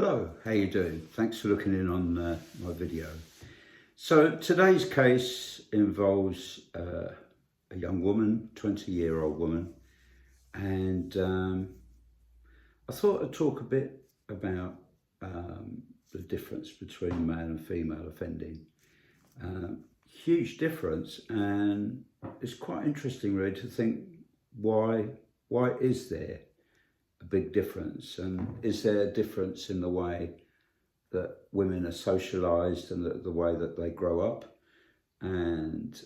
Hello, how you doing? Thanks for looking in on my video. So today's case involves a young woman, 20-year-old woman, and I thought I'd talk a bit about the difference between male and female offending. Huge difference, and it's quite interesting really to think why is there a big difference, and is there a difference in the way that women are socialised and the way that they grow up, and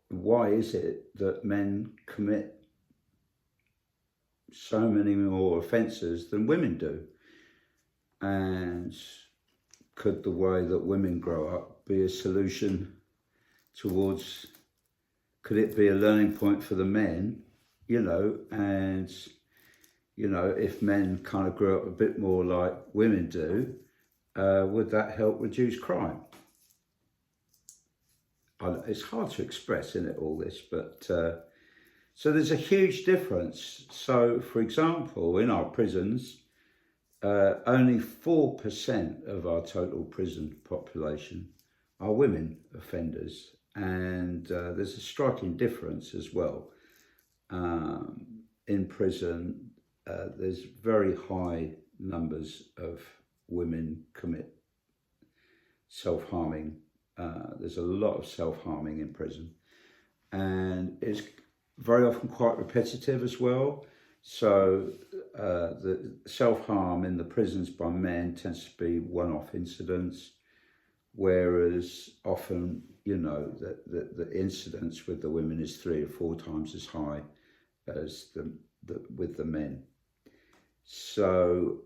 why is it that men commit so many more offences than women do, and could the way that women grow up be a solution towards, could it be a learning point for the men, and, if men kind of grew up a bit more like women do, would that help reduce crime? It's hard to express, isn't it, all this, but so there's a huge difference. So, for example, in our prisons, only 4% of our total prison population are women offenders. And there's a striking difference as well. In prison, there's very high numbers of women commit self-harming. There's a lot of self-harming in prison, and it's very often quite repetitive as well. So the self-harm in the prisons by men tends to be one-off incidents, whereas often, the incidence with the women is 3 or 4 times as high as with the men. So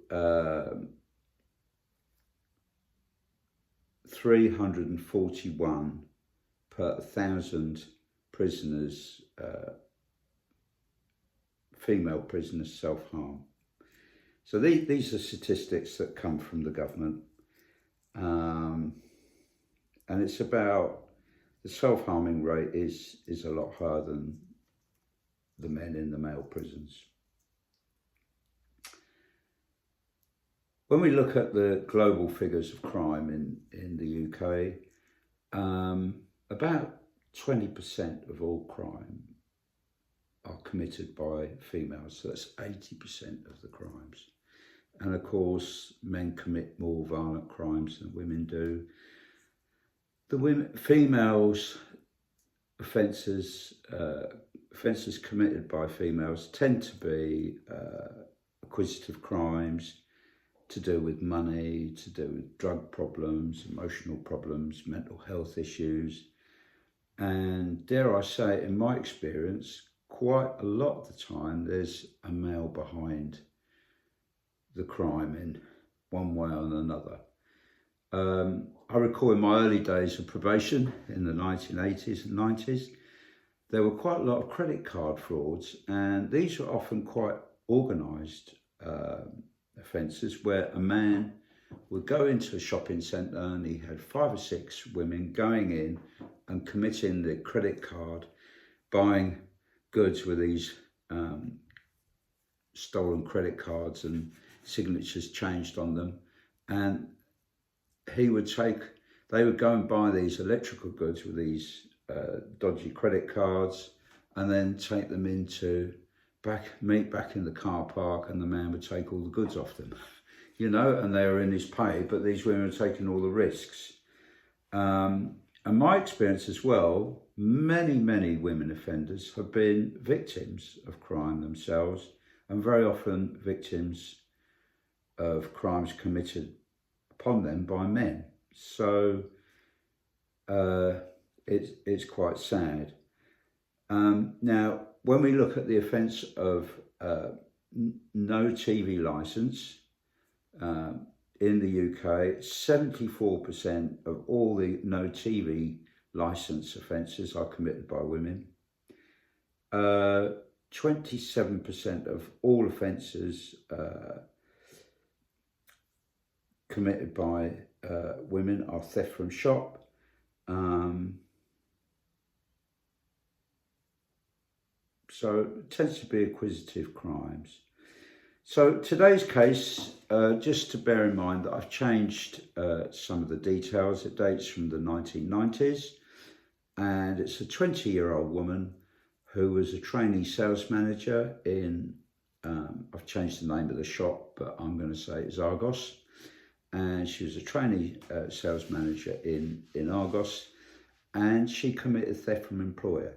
341 per 1,000 prisoners, female prisoners self-harm. So these are statistics that come from the government. And it's about, the self-harming rate is a lot higher than the men in the male prisons. When we look at the global figures of crime in the UK, about 20% of all crime are committed by females, so that's 80% of the crimes. And of course, men commit more violent crimes than women do. The females' offences committed by females tend to be acquisitive crimes, to do with money, to do with drug problems, emotional problems, mental health issues. And dare I say, in my experience, quite a lot of the time, there's a male behind the crime in one way or another. I recall in my early days of probation in the 1980s and 90s, there were quite a lot of credit card frauds, and these were often quite organised offences, where a man would go into a shopping centre and he had 5 or 6 women going in and committing the credit card, buying goods with these stolen credit cards and signatures changed on them, and they would go and buy these electrical goods with these dodgy credit cards, and then take them meet back in the car park, and the man would take all the goods off them, and they were in his pay, but these women were taking all the risks. And my experience as well, many women offenders have been victims of crime themselves, and very often victims of crimes committed upon them by men. So it's quite sad. Now, when we look at the offence of no TV licence in the UK, 74% of all the no TV licence offences are committed by women. 27% of all offences committed by women are theft from shop. So it tends to be acquisitive crimes. So today's case, just to bear in mind that I've changed some of the details. It dates from the 1990s, and it's a 20-year-old woman who was a trainee sales manager in, I've changed the name of the shop, but I'm going to say it's Argos. And she was a trainee sales manager in Argos, and she committed theft from employer.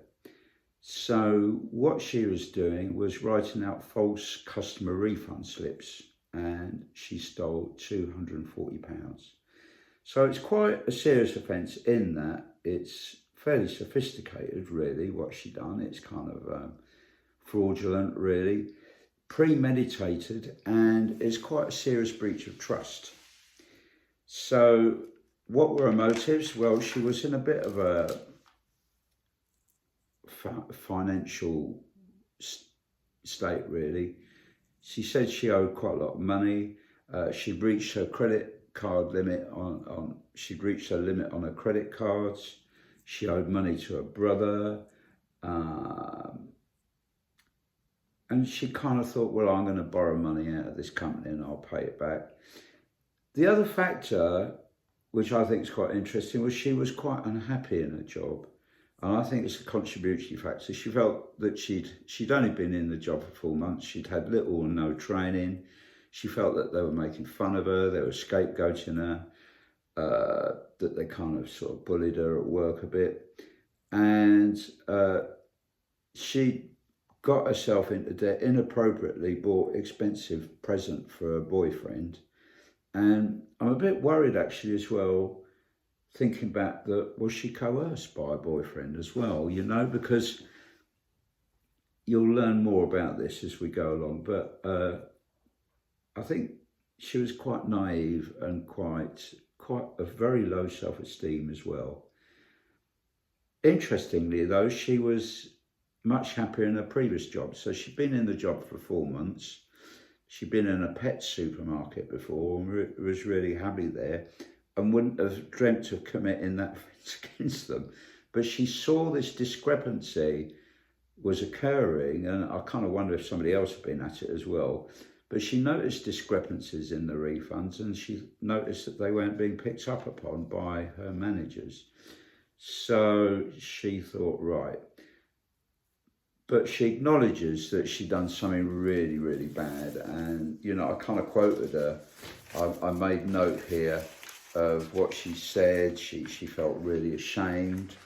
So what she was doing was writing out false customer refund slips, and she stole £240. So it's quite a serious offence in that it's fairly sophisticated, really, what she done. It's kind of fraudulent, really, premeditated, and it's quite a serious breach of trust. So what were her motives? Well, she was in a bit of a financial state, really. She said she owed quite a lot of money. She'd reached her credit card limit she'd reached her limit on her credit cards. She owed money to her brother. And she kind of thought, well, I'm going to borrow money out of this company and I'll pay it back. The other factor, which I think is quite interesting, was she was quite unhappy in her job. And I think it's a contributory factor. She felt that she'd only been in the job for 4 months. She'd had little or no training. She felt that they were making fun of her. They were scapegoating her, that they kind of sort of bullied her at work a bit. And she got herself into debt, inappropriately bought expensive present for her boyfriend. And I'm a bit worried actually as well, thinking back, that was she coerced by a boyfriend as well, you know, because you'll learn more about this as we go along. But I think she was quite naive and quite a very low self-esteem as well. Interestingly though, she was much happier in her previous job. So she'd been in the job for 4 months. She'd been in a pet supermarket before and was really happy there, and wouldn't have dreamt of committing that offence against them. But she saw this discrepancy was occurring, and I kind of wonder if somebody else had been at it as well. But she noticed discrepancies in the refunds, and she noticed that they weren't being picked up upon by her managers. So she thought, right. But she acknowledges that she'd done something really, really bad. And, you know, I kind of quoted her. I made note here of what she said. She felt really ashamed.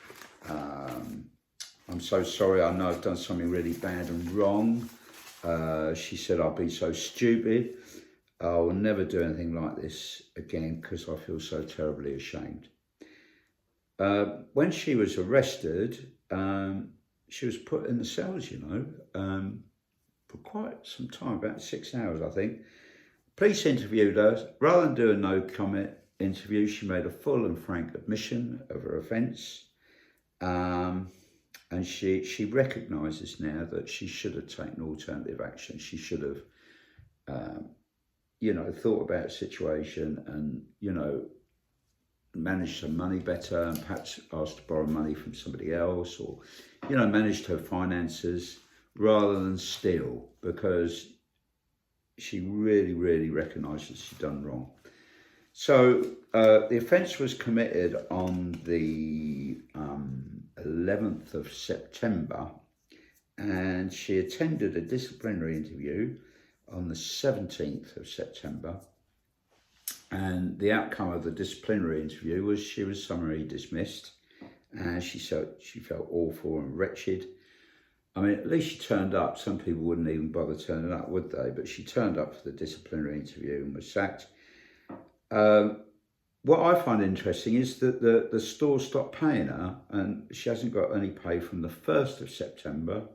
I'm so sorry, I know I've done something really bad and wrong. She said, I'll be so stupid. I'll never do anything like this again because I feel so terribly ashamed. When she was arrested, she was put in the cells, you know, for quite some time, about 6 hours, I think. Police interviewed her. Rather than do a no comment interview, she made a full and frank admission of her offence. And she recognises now that she should have taken alternative action. She should have, you know, thought about the situation and, you know, managed her money better and perhaps asked to borrow money from somebody else, or, you know, managed her finances rather than steal, because she really, really recognises she'd done wrong. So the offence was committed on the 11th of September, and she attended a disciplinary interview on the 17th of September. And the outcome of the disciplinary interview was she was summarily dismissed, and she felt awful and wretched. I mean, at least she turned up. Some people wouldn't even bother turning up, would they? But she turned up for the disciplinary interview and was sacked. What I find interesting is that the store stopped paying her, and she hasn't got any pay from the 1st of September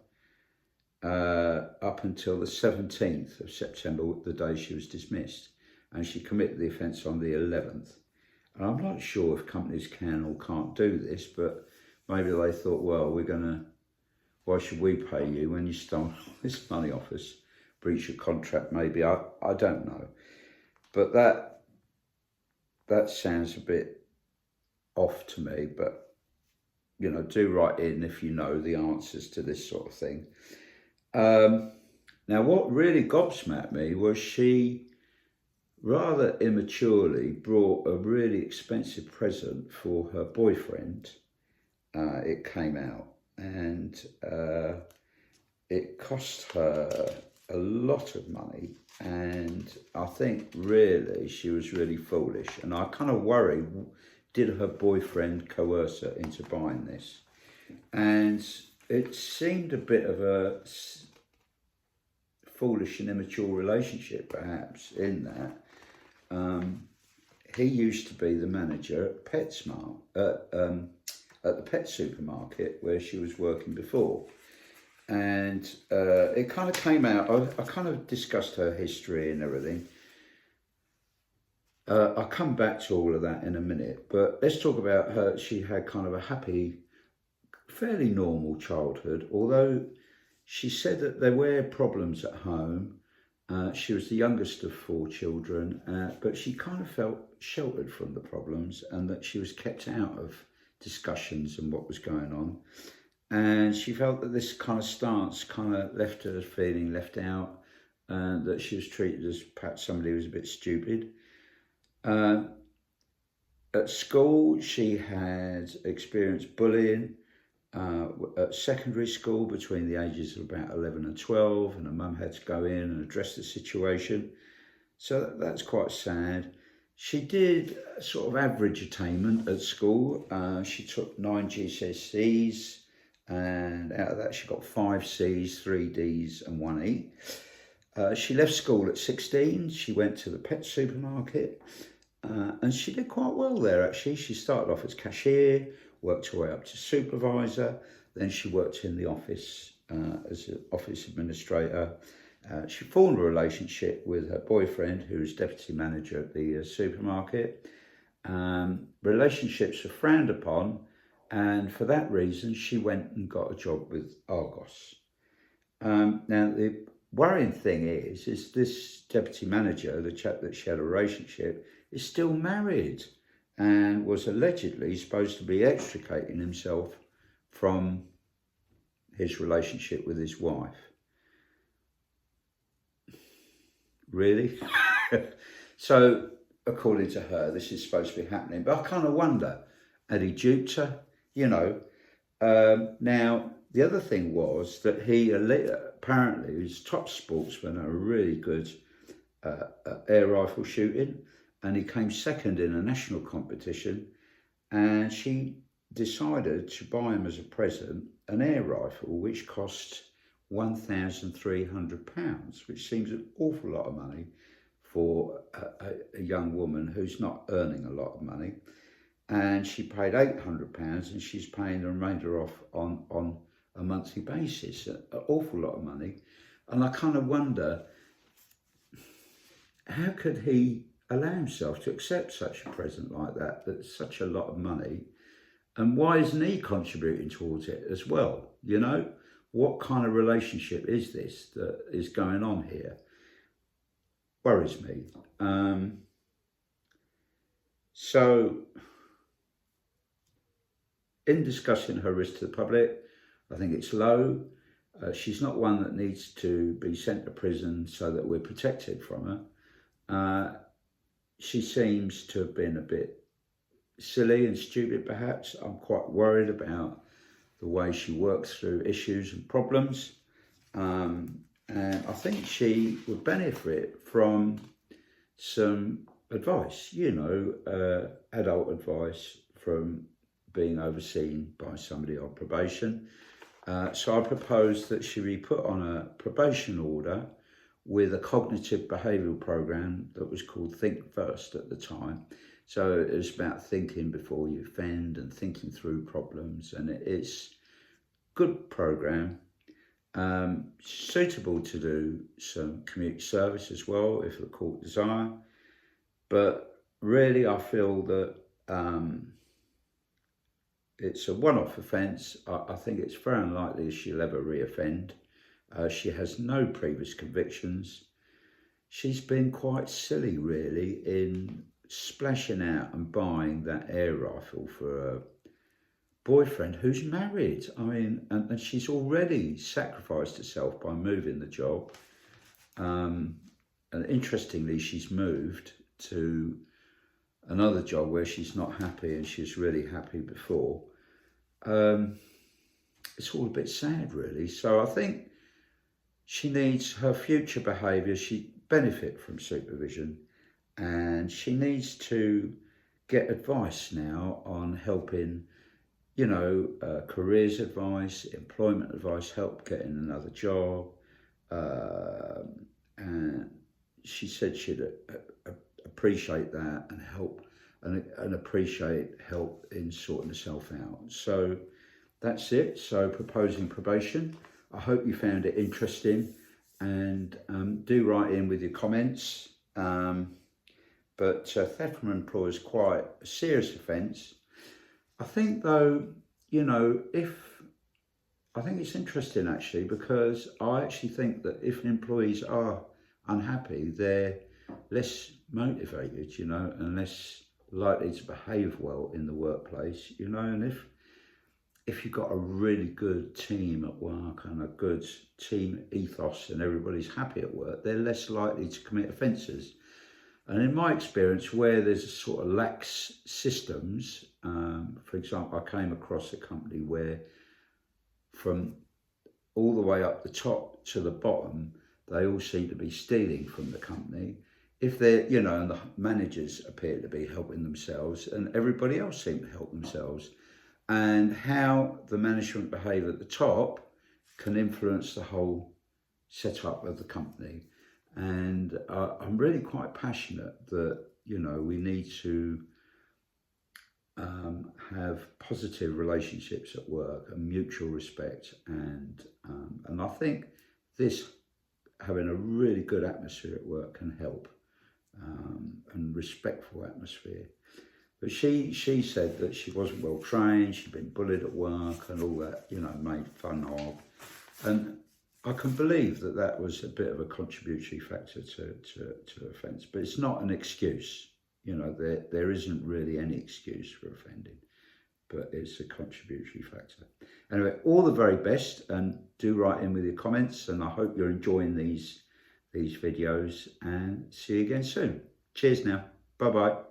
up until the 17th of September, the day she was dismissed. And she committed the offence on the 11th. And I'm not sure if companies can or can't do this, but maybe they thought, well, why should we pay you when you stole this money off us? Breach of contract, maybe, I don't know. But that sounds a bit off to me, but, you know, do write in if you know the answers to this sort of thing. Now, what really gobsmacked me was she rather immaturely brought a really expensive present for her boyfriend. It came out, and it cost her a lot of money, and I think really she was really foolish, and I kind of worry, did her boyfriend coerce her into buying this? And it seemed a bit of a foolish and immature relationship, perhaps, in that he used to be the manager at PetSmart, at the pet supermarket where she was working before. And it kind of came out, I kind of discussed her history and everything. I'll come back to all of that in a minute, but let's talk about her. She had kind of a happy, fairly normal childhood, although she said that there were problems at home. She was the youngest of 4 children, but she kind of felt sheltered from the problems, and that she was kept out of discussions and what was going on. And she felt that this kind of stance kind of left her feeling left out, and that she was treated as perhaps somebody who was a bit stupid. At school, she had experienced bullying. At secondary school, between the ages of about 11 and 12, and her mum had to go in and address the situation. So that's quite sad. She did sort of average attainment at school. She took 9 GCSEs, and out of that she got 5 Cs, 3 Ds and 1 E. She left school at 16. She went to the pet supermarket, and she did quite well there actually. She started off as cashier, worked her way up to supervisor, then she worked in the office as an office administrator. She formed a relationship with her boyfriend, who was deputy manager at the supermarket. Relationships were frowned upon, and for that reason she went and got a job with Argos. Now the worrying thing is this deputy manager, the chap that she had a relationship, is still married and was allegedly supposed to be extricating himself from his relationship with his wife. Really? So, according to her, this is supposed to be happening. But I kind of wonder, had he duped her? You know. Now, the other thing was that he apparently was top sportsman and a really good air rifle shooting. And he came second in a national competition, and she decided to buy him as a present an air rifle which cost £1,300, which seems an awful lot of money for a young woman who's not earning a lot of money. And she paid £800, and she's paying the remainder off on a monthly basis, an awful lot of money. And I kind of wonder, how could he allow himself to accept such a present like that, that's such a lot of money, and why isn't he contributing towards it as well? You know, what kind of relationship is this that is going on here? Worries me. So in discussing her risk to the public, I think it's low. She's not one that needs to be sent to prison so that we're protected from her. She seems to have been a bit silly and stupid, perhaps. I'm quite worried about the way she works through issues and problems. And I think she would benefit from some advice, you know, adult advice from being overseen by somebody on probation. So I propose that she be put on a probation order with a cognitive behavioural program that was called Think First at the time. So it was about thinking before you offend and thinking through problems, and it's a good program, suitable to do some community service as well if the court desire. But really I feel that it's a one-off offence. I think it's very unlikely she'll ever re-offend. She has no previous convictions. She's been quite silly, really, in splashing out and buying that air rifle for a boyfriend who's married. I mean, and she's already sacrificed herself by moving the job. And interestingly, she's moved to another job where she's not happy and she was really happy before. It's all a bit sad, really. So I think she needs her future behaviour. She benefit from supervision, and she needs to get advice now on helping, you know, careers advice, employment advice, help getting another job. And she said she'd appreciate that and help and appreciate help in sorting herself out. So that's it. So proposing probation. I hope you found it interesting, and do write in with your comments. But theft from an employer is quite a serious offence. I think though, you know, I think it's interesting actually, because I actually think that if employees are unhappy, they're less motivated, you know, and less likely to behave well in the workplace, you know. And if you've got a really good team at work and a good team ethos and everybody's happy at work, they're less likely to commit offences. And in my experience, where there's a sort of lax systems, for example, I came across a company where from all the way up the top to the bottom, they all seem to be stealing from the company. If they're, you know, and the managers appear to be helping themselves and everybody else seem to help themselves. And how the management behave at the top can influence the whole setup of the company. And I'm really quite passionate that, you know, we need to have positive relationships at work and mutual respect. And I think this, having a really good atmosphere at work, can help, and respectful atmosphere. But she said that she wasn't well trained, she'd been bullied at work and all that, you know, made fun of. And I can believe that that was a bit of a contributory factor to offence, but it's not an excuse. You know, there isn't really any excuse for offending, but it's a contributory factor. Anyway, all the very best, and do write in with your comments, and I hope you're enjoying these videos, and see you again soon. Cheers now. Bye-bye.